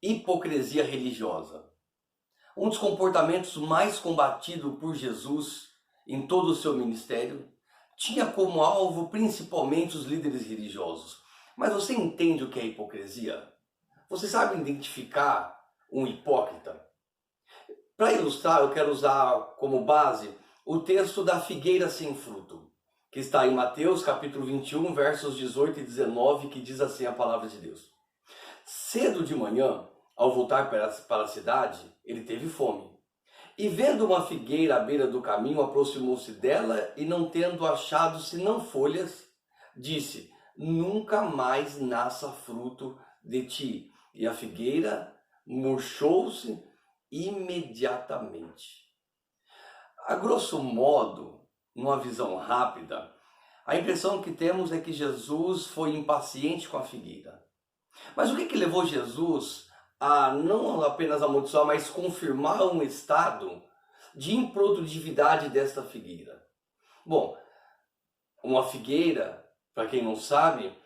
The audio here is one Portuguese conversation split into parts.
Hipocrisia religiosa. Um dos comportamentos mais combatidos por Jesus em todo o seu ministério tinha como alvo principalmente os líderes religiosos. Mas você entende o que é hipocrisia? Você sabe identificar um hipócrita? Para ilustrar, eu quero usar como base o texto da figueira sem fruto, que está em Mateus capítulo 21, versos 18 e 19, que diz assim a palavra de Deus. Cedo de manhã, ao voltar para a cidade, ele teve fome. E vendo uma figueira à beira do caminho, aproximou-se dela e, não tendo achado senão folhas, disse: nunca mais nasça fruto de ti. E a figueira murchou-se imediatamente. A grosso modo, numa visão rápida, a impressão que temos é que Jesus foi impaciente com a figueira. Mas o que levou Jesus a não apenas amaldiçoar, mas confirmar um estado de improdutividade desta figueira? Bom, uma figueira, para quem não sabe,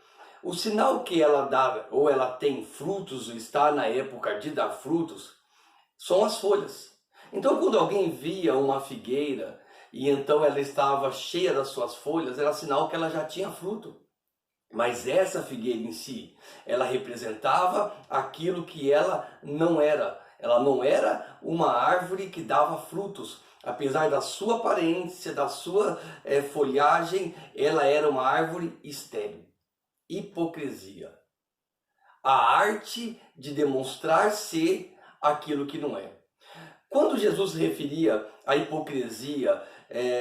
o sinal que ela dá ou ela tem frutos, ou está na época de dar frutos, são as folhas. Então, quando alguém via uma figueira e então ela estava cheia das suas folhas, era sinal que ela já tinha fruto. Mas essa figueira em si, ela representava aquilo que ela não era. Ela não era uma árvore que dava frutos. Apesar da sua aparência, da sua folhagem, ela era uma árvore estéril. Hipocrisia. A arte de demonstrar ser aquilo que não é. Quando Jesus se referia à hipocrisia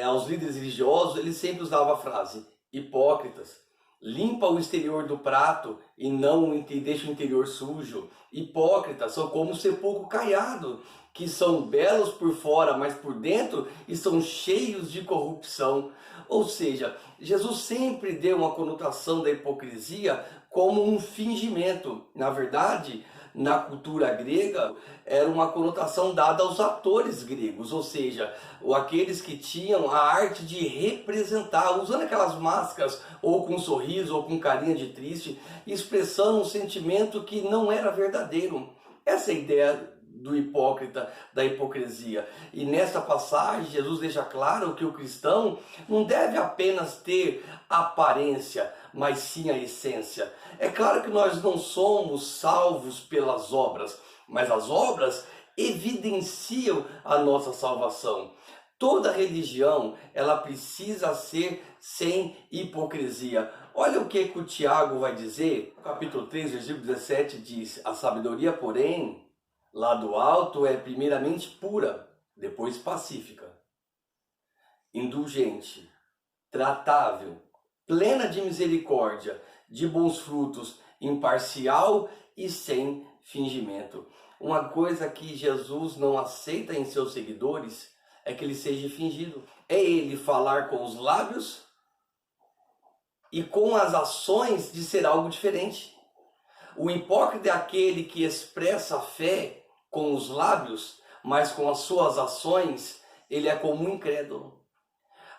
aos líderes religiosos, ele sempre usava a frase: hipócritas. Limpa o exterior do prato e não deixa o interior sujo. Hipócritas são como sepulcro caiado, que são belos por fora, mas por dentro estão cheios de corrupção. Ou seja, Jesus sempre deu uma conotação da hipocrisia como um fingimento. Na verdade, na cultura grega, era uma conotação dada aos atores gregos, ou seja, aqueles que tinham a arte de representar, usando aquelas máscaras, ou com um sorriso, ou com carinha de triste, expressando um sentimento que não era verdadeiro. Essa é a ideia do hipócrita, da hipocrisia. E nesta passagem, Jesus deixa claro que o cristão não deve apenas ter aparência, mas sim a essência. É claro que nós não somos salvos pelas obras, mas as obras evidenciam a nossa salvação. Toda religião, ela precisa ser sem hipocrisia. Olha o que o Tiago vai dizer, no capítulo 3, versículo 17 diz: a sabedoria, porém, lá do alto é primeiramente pura, depois pacífica, indulgente, tratável, plena de misericórdia, de bons frutos, imparcial e sem fingimento. Uma coisa que Jesus não aceita em seus seguidores é que ele seja fingido. É ele falar com os lábios e com as ações de ser algo diferente. O hipócrita é aquele que expressa a fé com os lábios, mas com as suas ações ele é como um incrédulo.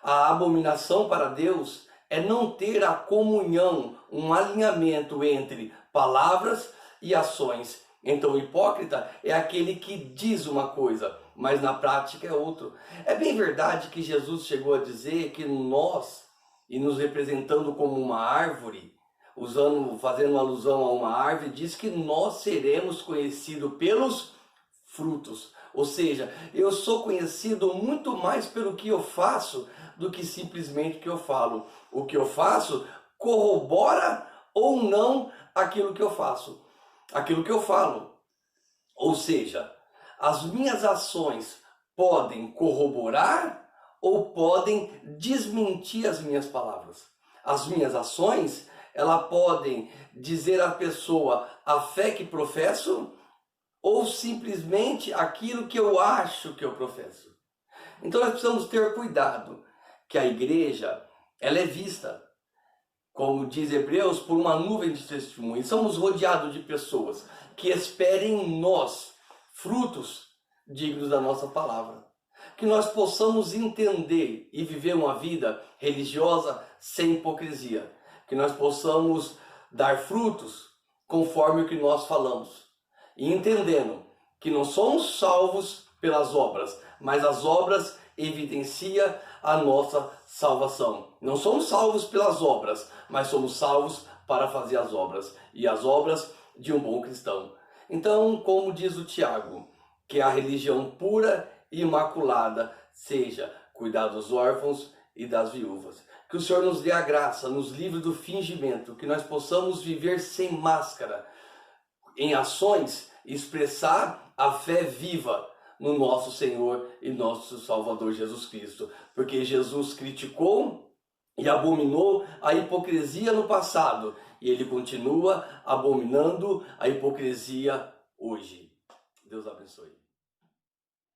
A abominação para Deus é não ter a comunhão, um alinhamento entre palavras e ações. Então o hipócrita é aquele que diz uma coisa, mas na prática é outro. É bem verdade que Jesus chegou a dizer que nós, e nos representando como uma árvore, fazendo alusão a uma árvore, diz que nós seremos conhecidos pelos frutos. Ou seja, eu sou conhecido muito mais pelo que eu faço do que simplesmente o que eu falo. O que eu faço corrobora ou não aquilo que eu faço, aquilo que eu falo. Ou seja, as minhas ações podem corroborar ou podem desmentir as minhas palavras. As minhas ações, elas podem dizer à pessoa a fé que professo ou simplesmente aquilo que eu acho que eu professo. Então nós precisamos ter cuidado que a igreja, ela é vista, como diz Hebreus, por uma nuvem de testemunhas. Somos rodeados de pessoas que esperem em nós frutos dignos da nossa palavra. Que nós possamos entender e viver uma vida religiosa sem hipocrisia. Que nós possamos dar frutos conforme o que nós falamos. e entendendo que não somos salvos pelas obras, mas as obras evidenciam a nossa salvação. Não somos salvos pelas obras, mas somos salvos para fazer as obras, e as obras de um bom cristão. Então, como diz o Tiago, que a religião pura e imaculada seja cuidar dos órfãos e das viúvas. Que o Senhor nos dê a graça, nos livre do fingimento, que nós possamos viver sem máscara, em ações, expressar a fé viva no nosso Senhor e nosso Salvador Jesus Cristo. Porque Jesus criticou e abominou a hipocrisia no passado, e Ele continua abominando a hipocrisia hoje. Deus abençoe.